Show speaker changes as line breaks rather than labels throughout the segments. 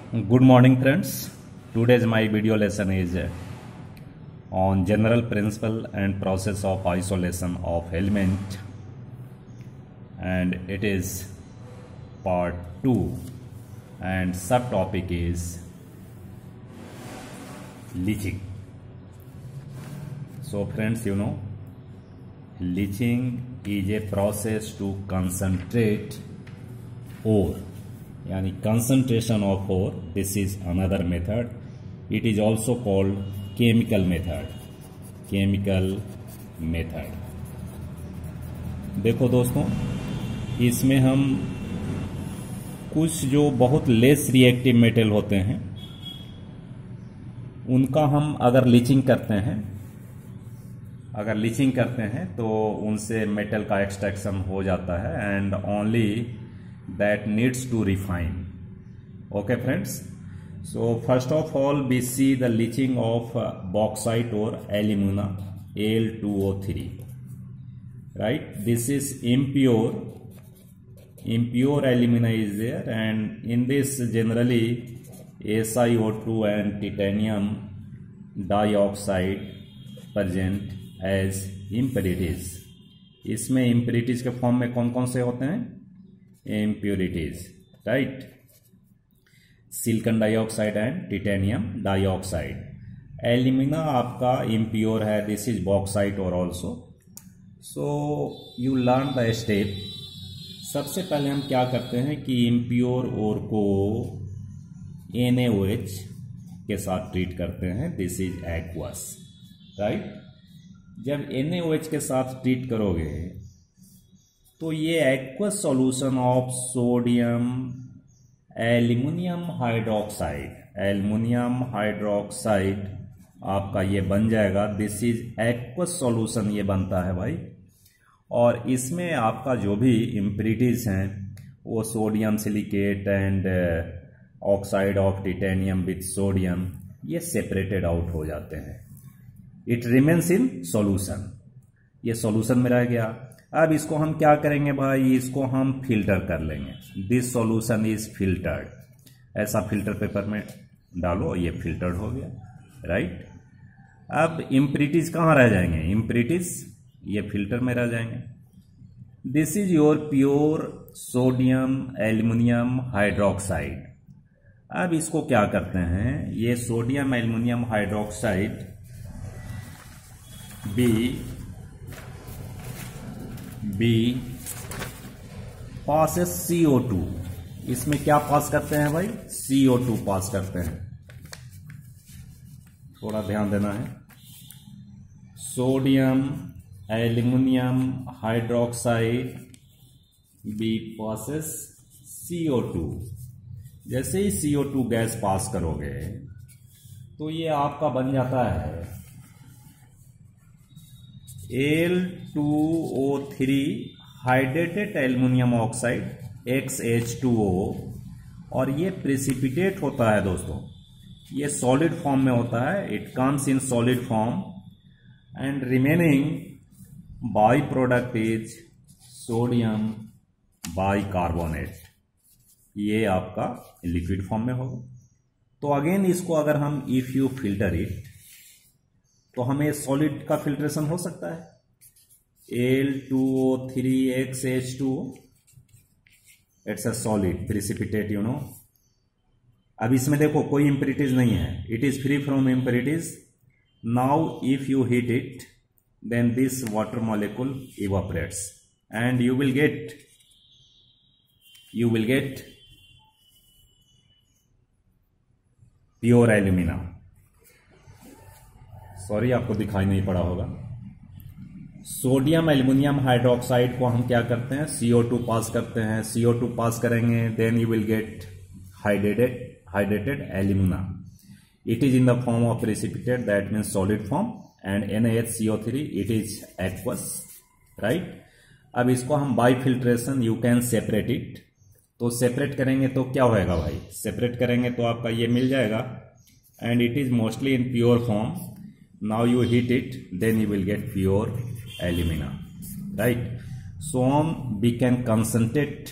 Good morning friends. Today's my video lesson is on general principle and process of isolation of element, and it is part 2 and subtopic is leaching. So friends, you know, leaching is a process to concentrate ore, yani concentration of ore. This is another method. It is also called chemical method. देखो दोस्तों, इसमें हम कुछ जो बहुत less reactive metal होते हैं उनका हम अगर लीचिंग करते हैं तो उनसे मेटल का एक्सट्रैक्शन हो जाता है and only that needs to refine. Okay friends, so first of all we see the leaching of bauxite or alumina, Al2O3, right? This is impure alumina is there, and in this generally SiO2 and titanium dioxide present as impurities. इसमें impurities के form में कौन कौन से होते हैं? Impurities, right? Silicon dioxide and titanium dioxide. Alumina आपका impure है. दिस इज बॉक्साइट और also. So you learn the step. सबसे पहले हम क्या करते हैं कि इम्प्योर ओर को NaOH के साथ ट्रीट करते हैं. This is aqueous, right? जब NaOH के साथ ट्रीट करोगे तो ये aqueous solution of sodium aluminium hydroxide आपका ये बन जाएगा. दिस इज एक्वस सॉल्यूशन ये बनता है भाई. और इसमें आपका जो भी इम्प्यूरिटीज हैं वो sodium silicate and oxide of titanium with sodium ये सेपरेटेड आउट हो जाते हैं. It remains in solution. ये सॉल्यूशन में रह गया. अब इसको हम क्या करेंगे भाई? इसको हम फिल्टर कर लेंगे. This solution is filtered. ऐसा फिल्टर पेपर में डालो, ये फिल्टर्ड हो गया, राइट? अब इम्प्यूरिटीज कहाँ रह जाएंगे? इम्प्यूरिटीज ये फिल्टर में रह जाएंगे. This is your pure sodium aluminium hydroxide. अब इसको क्या करते हैं? ये sodium aluminium hydroxide be passes CO2. इसमें क्या पास करते हैं भाई? CO2 पास करते हैं. थोड़ा ध्यान देना है. Sodium aluminium hydroxide be passes CO2. जैसे ही CO2 गैस पास करोगे तो ये आपका बन जाता है Al2O3 hydrated aluminium oxide XH2O. और ये प्रेसिपिटेट होता है दोस्तों. ये सॉलिड फॉर्म में होता है. It comes in solid form and remaining by product is sodium bicarbonate. ये आपका लिक्विड फॉर्म में होगा. तो अगेन इसको अगर हम इफ यू फिल्टर इट तो हमें सॉलिड का फिल्ट्रेशन हो सकता है. Al2O3 XH2O, it's a solid precipitate, you know. अब इसमें देखो कोई इम्प्यूरिटीज नहीं है. It is free from impurities. Now if you heat it then this water molecule evaporates and you will get pure alumina. Sorry, आपको दिखाई नहीं पड़ा होगा. सोडियम एल्युमिनियम हाइड्रोक्साइड को हम क्या करते हैं? CO2 पास करते हैं. CO2 पास करेंगे then you will get hydrated alumina. It is in the form of precipitate, that means solid form, and NaHCO3 it is aqueous, right? अब इसको हम by filtration you can separate it. तो separate करेंगे तो क्या होएगा भाई? सेपरेट करेंगे तो आपका ये मिल जाएगा and it is mostly in pure form. Now you heat it, then you will get pure alumina, right? So on we can concentrate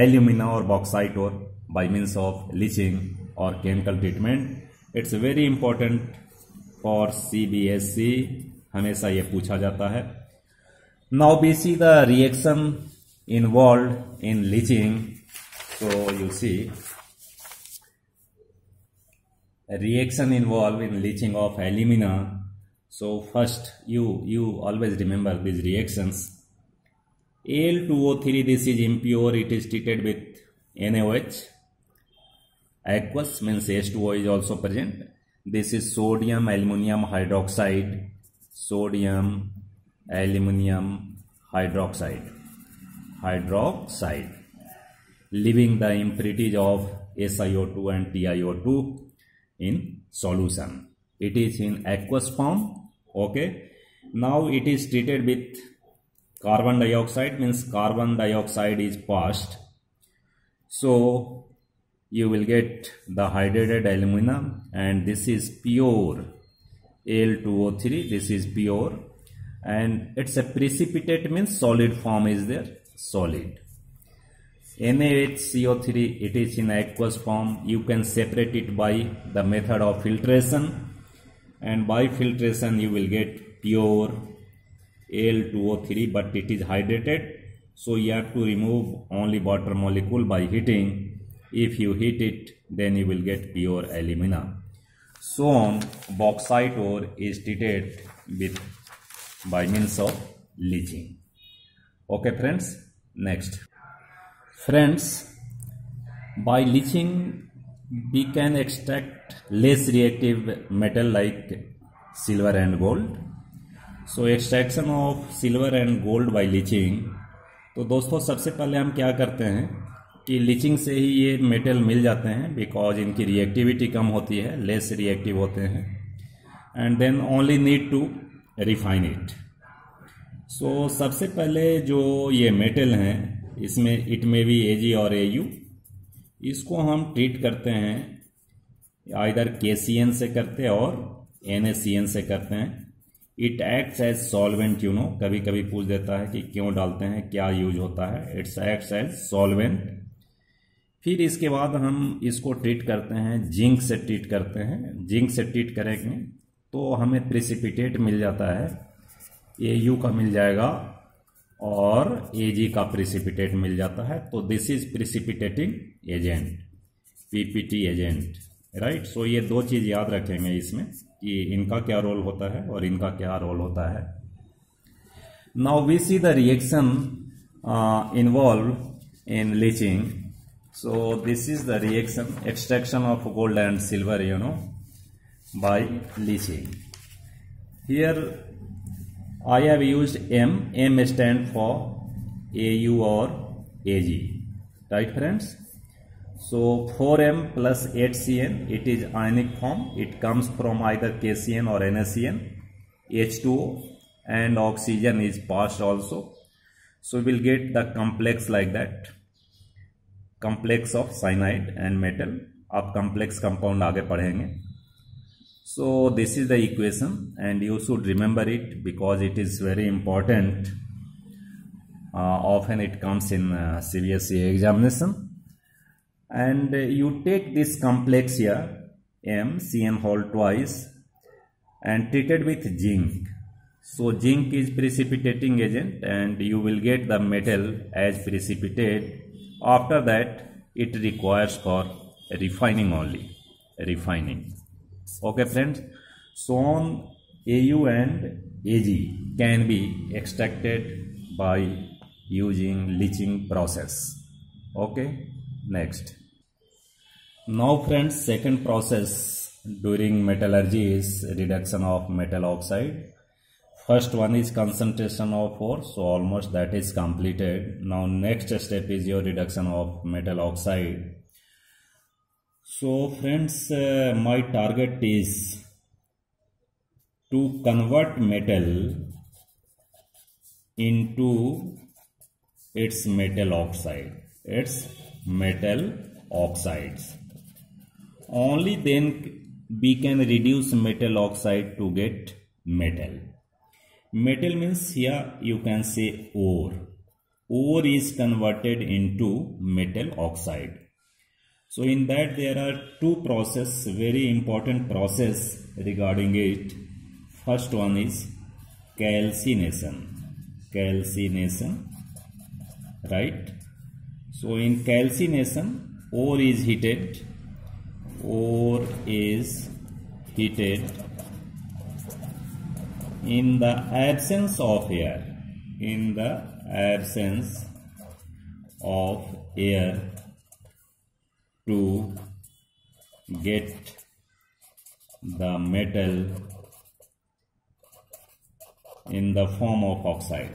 alumina or bauxite ore by means of leaching or chemical treatment. It's very important for CBSE, हमेशा ये पूछा जाता है. Now we see the reaction involved in leaching. So you see reaction involved in leaching of alumina. So first you always remember these reactions. Al2O3, this is impure, it is treated with NaOH. Aqueous means H2O is also present. This is sodium aluminum hydroxide. Sodium aluminum hydroxide. Leaving the impurities of SiO2 and TiO2 in solution. It is in aqueous form. Okay. Now it is treated with carbon dioxide, means carbon dioxide is passed. So you will get the hydrated aluminum, and this is pure Al2O3. This is pure, and it's a precipitate, means solid form is there, solid. NaHCO3, it is in aqueous form. You can separate it by the method of filtration, and by filtration you will get pure Al2O3, but it is hydrated, so you have to remove only water molecule by heating. If you heat it, then you will get pure alumina. So on, bauxite ore is treated with by means of leaching. Okay friends, next. Friends, by leaching we can extract less reactive metal like silver and gold. So extraction of silver and gold by leaching. तो दोस्तों सबसे पहले हम क्या करते हैं कि leaching से ही ये मेटल मिल जाते हैं, बिकॉज इनकी रिएक्टिविटी कम होती है, लेस रिएक्टिव होते हैं, and then only need to refine it. So सबसे पहले जो ये मेटल हैं, इसमें इट में भी Ag और Au, इसको हम ट्रीट करते हैं आइदर KCN से करते हैं और NaCN से करते हैं. It acts as solvent, you know, कभी कभी पूछ देता है कि क्यों डालते हैं, क्या यूज होता है. It's acts as solvent. फिर इसके बाद हम इसको ट्रीट करते हैं, जिंक से ट्रीट करते हैं. जिंक से ट्रीट करेंगे तो हमें प्रेसिपिटेट मिल जाता है, Au का मिल जाएगा और Ag का प्रेसिपिटेट मिल जाता है. तो this is precipitating agent, PPT agent, right. So ये दो चीज याद रखेंगे इसमें कि इनका क्या रोल होता है और इनका क्या रोल होता है. Now we see the reaction involve in leaching. So this is the reaction, extraction of gold and silver, you know, by leaching. Here I have used M. M stand for Au or Ag, right friends. So 4M plus 8CN, it is ionic form. It comes from either KCN or NaCN. H2O and oxygen is passed also. So we will get the complex like that, complex of cyanide and metal. आप complex compound आगे पढ़ेंगे. So this is the equation, and you should remember it because it is very important. Often it comes in CBSE examination. And you take this complex here, MCN whole twice, and treated with zinc. So zinc is precipitating agent, and you will get the metal as precipitate. After that, it requires for refining only, refining. Okay friends, so on, Au and Ag can be extracted by using leaching process. Okay, next. Now friends, second process during metallurgy is reduction of metal oxide. First one is concentration of ore, so almost that is completed. Now next step is your reduction of metal oxide. So friends, my target is to convert metal into its metal oxide, its metal oxides. Only then we can reduce metal oxide to get metal. Metal means here you can say ore. Ore is converted into metal oxide. So in that there are two process, very important process regarding it. First one is calcination, right? So in calcination, ore is heated in the absence of air, to get the metal in the form of oxide,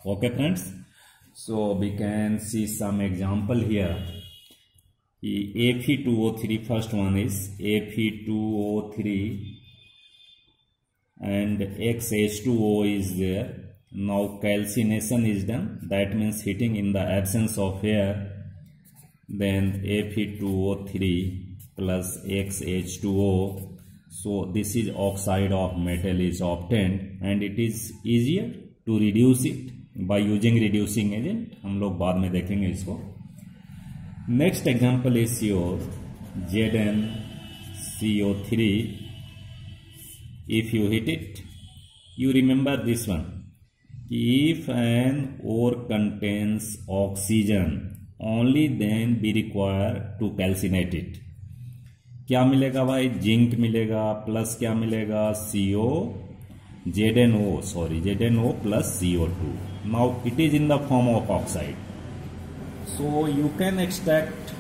Okay friends, so we can see some example here. Fe2O3, first one is Fe2O3 and XH2O is there. Now calcination is done, that means heating in the absence of air. Then Fe2O3 plus XH2O, so this is oxide of metal is obtained, and it is easier to reduce it by using reducing agent. हम लोग बाद में देखेंगे इसको. Next example is your ZnCO3. If you hit it, you remember this one. If an ore contains oxygen, only then we require to calcinate it. क्या मिलेगा भाई? Zinc मिलेगा प्लस क्या मिलेगा? ZnO plus CO2. Now it is in the form of oxide. So you can extract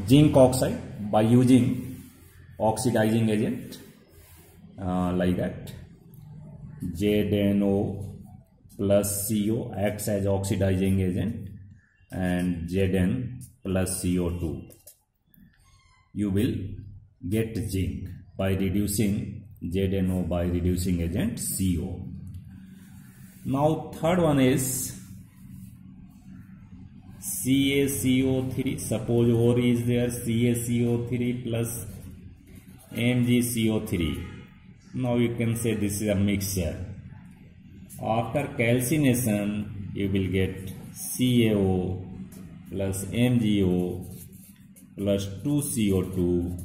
zinc oxide by using oxidizing agent like that. ZnO plus CO acts as oxidizing agent, and Zn plus CO2. You will get zinc by reducing ZnO by reducing agent CO. Now third one is CaCO3. Suppose ore is there, CaCO3 plus MgCO3. Now you can say this is a mixture. After calcination, you will get CaO plus MgO plus 2CO2,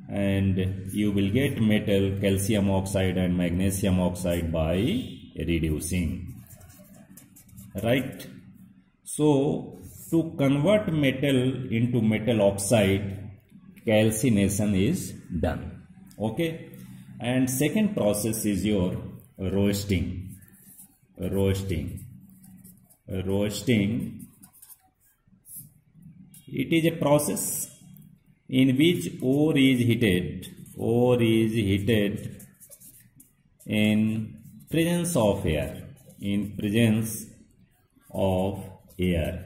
and you will get metal calcium oxide and magnesium oxide by reducing, right? So to convert metal into metal oxide, calcination is done, okay? And second process is your roasting. It is a process in which ore is heated in presence of air.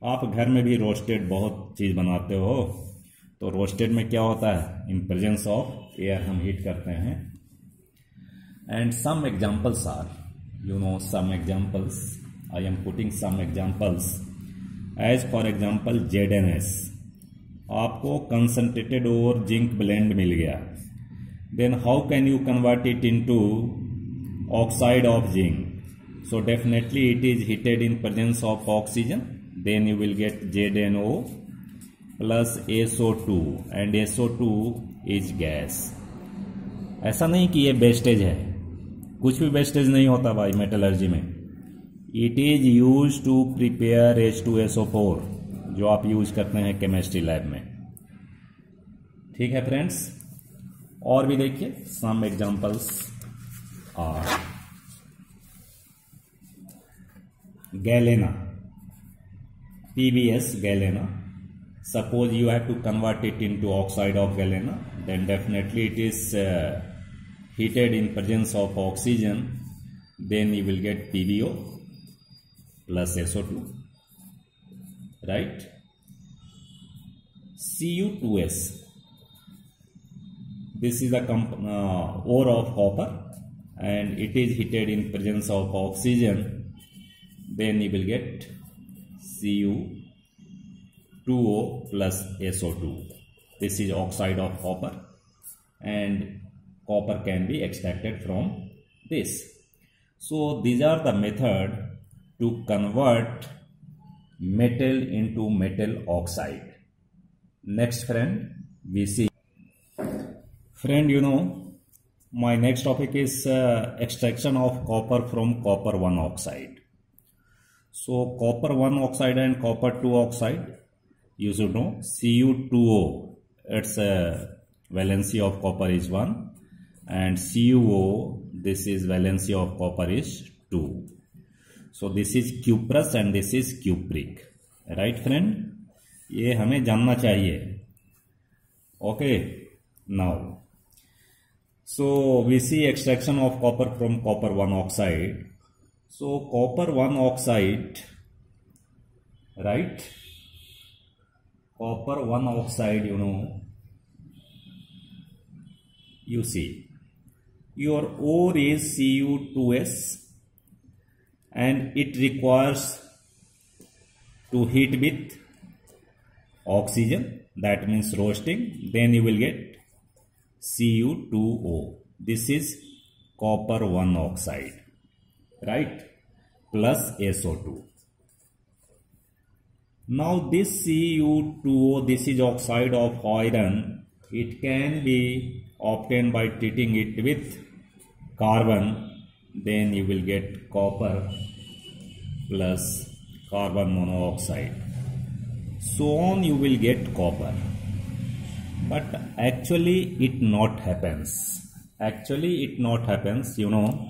आप घर में भी roasted बहुत चीज बनाते हो, तो roasted में क्या होता है? इन प्रेजेंस ऑफ एयर हम हीट करते हैं. And some examples are, some examples. I am putting some examples. As for example, ZnS. आपको concentrated ore zinc blend मिल गया. Then how can you convert it into oxide of zinc? So definitely it is heated in presence of oxygen. Then you will get ZnO plus SO2, and SO2 is gas. ऐसा नहीं कि ये wastage है, कुछ भी wastage नहीं होता भाई मेटलर्जी में. It is use to prepare H2SO4, जो आप यूज करते हैं केमिस्ट्री लैब में. ठीक है फ्रेंड्स, और भी देखिए some examples are galena, PbS galena. Suppose you have to convert it into oxide of galena, then definitely it is heated in presence of oxygen. Then you will get PbO plus SO2, right? Cu2S. This is the ore of copper, and it is heated in presence of oxygen. Then you will get Cu2O plus SO2. This is oxide of copper, and copper can be extracted from this. So these are the method to convert metal into metal oxide. Next friend, we see. Friend, you know, my next topic is extraction of copper from copper 1 oxide. So copper 1 oxide and copper 2 oxide, you should know Cu2O, its valency of copper is 1, and CuO, this is valency of copper is 2. So this is cuprous and this is cupric, right friend? ये हमें जानना चाहिए. Okay, now so we see extraction of copper from copper 1 oxide. So copper 1 oxide, right? Copper 1 oxide, you know, you see your ore is Cu2S and it requires to heat with oxygen, that means roasting, then you will get Cu2O. This is copper 1 oxide, right? Plus SO2. Now this Cu2O, this is oxide of iron. It can be obtained by treating it with carbon. Then you will get copper plus carbon monoxide. So on you will get copper. But actually it not happens. Actually it not happens, you know.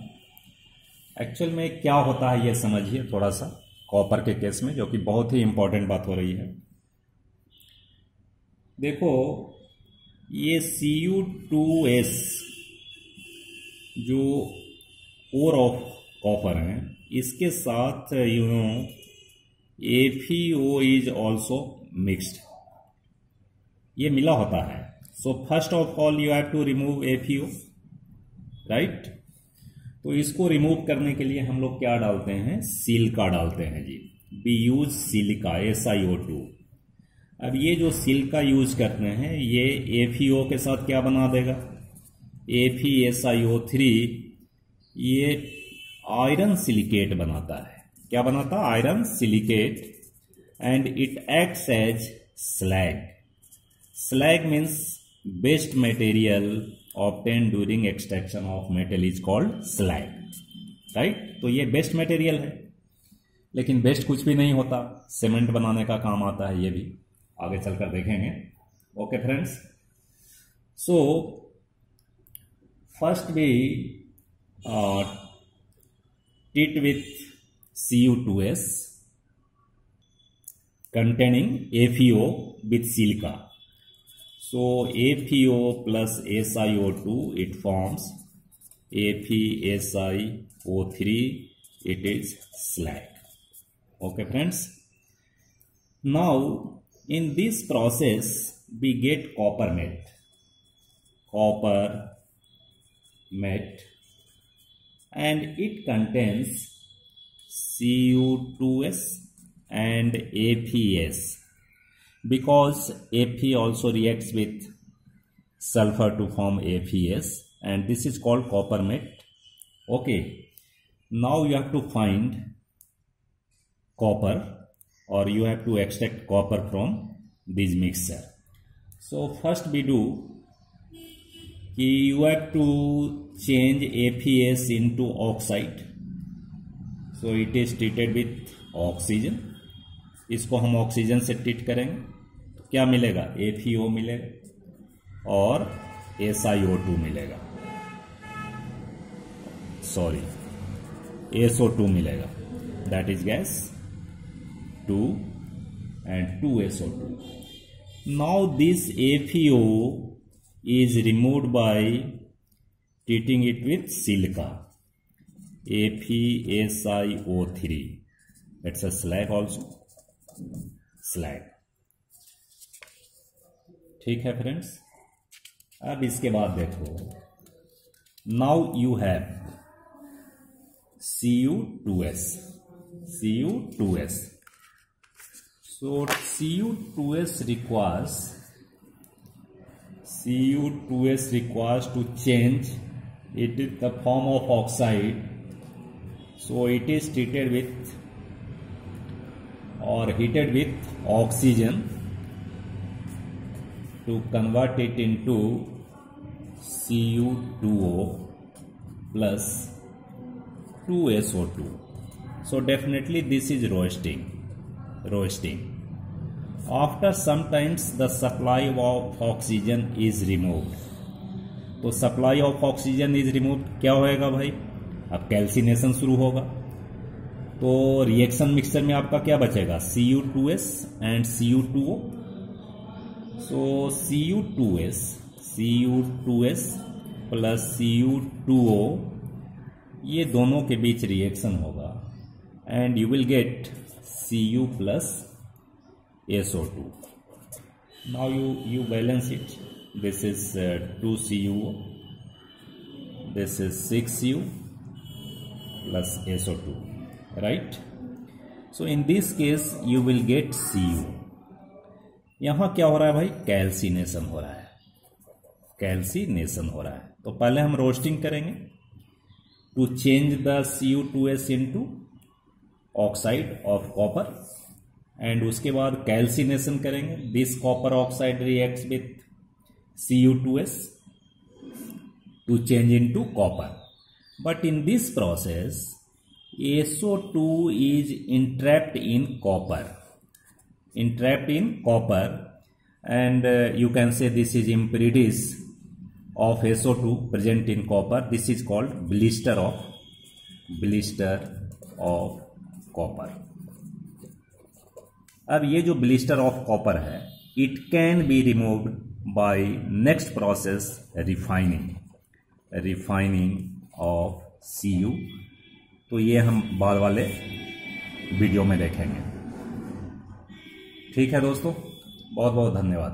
Actual में क्या होता है ये समझिए थोड़ा सा copper के case में, जो कि बहुत ही इंपॉर्टेंट बात हो रही है. देखो ये Cu2S जो ओर ऑफ कॉपर है, इसके साथ you know FeO is also mixed, ये मिला होता है. So first of all you have to remove FeO, right? तो इसको रिमूव करने के लिए हम लोग क्या डालते हैं? सिलिका डालते हैं जी. We use silica, SiO2. अब ये जो सिलिका यूज करते हैं ये FeO के साथ क्या बना देगा? FeSiO3, ये आयरन सिलिकेट बनाता है. क्या बनाता है? Iron silicate. And it acts as slag. Slag means waste material obtained during extraction of metal is called slag, right? तो ये बेस्ट मटेरियल है, लेकिन बेस्ट कुछ भी नहीं होता, सीमेंट बनाने का काम आता है. ये भी आगे चलकर देखेंगे. Okay friends, so first we treat with Cu2S containing FeO with silica. So FeO plus SiO2, it forms FeSiO3, it is slag. Okay friends, now in this process we get copper matte, and it contains Cu2S and FeS. Because Fe also reacts with sulfur to form FeS, and this is called copper matte. Okay, now you have to find copper, or you have to extract copper from this mixture. So first we do, you have to change FeS into oxide. So it is treated with oxygen. इसको हम oxygen से treat करेंगे तो क्या मिलेगा? FeO मिलेगा और SiO2 मिलेगा, सॉरी SO2 मिलेगा, that is gas 2 and 2SO2. Now this FeO is removed by treating it with silica, FeSiO3. It's a slag also, slag. ठीक है फ्रेंड्स. अब इसके बाद देखो, now you have Cu2S. So Cu2S requires to change it in the form of oxide. So it is treated with or heated with oxygen to convert it into Cu2O plus 2SO2. So definitely this is roasting. After some times the supply of oxygen is removed. तो supply of oxygen is removed, क्या होएगा भाई, अब calcination शुरू होगा। तो reaction mixture में आपका क्या बचेगा, Cu2S and Cu2O। So Cu2S plus Cu2O, ये दोनों के बीच रिएक्शन होगा and you will gate Cu plus SO2। Now you balance it. This is 2CuO, this is 6U plus SO2, right? So in this case you will get Cu। यहां क्या हो रहा है भाई, कैल्सिनेशन हो रहा है। तो पहले हम रोस्टिंग करेंगे to change the Cu2S into oxide of copper, and उसके बाद कैल्सिनेशन करेंगे। This copper oxide reacts with Cu2S to change into copper, but in this process SO2 is entrapped in copper, and you can say this is impurities of SO2 present in copper. This is called blister of copper. अब ये जो blister of copper है, it can be removed by next process, refining of Cu। तो ये हम बाद वाले video में देखेंगे। ठीक है दोस्तों, बहुत बहुत धन्यवाद।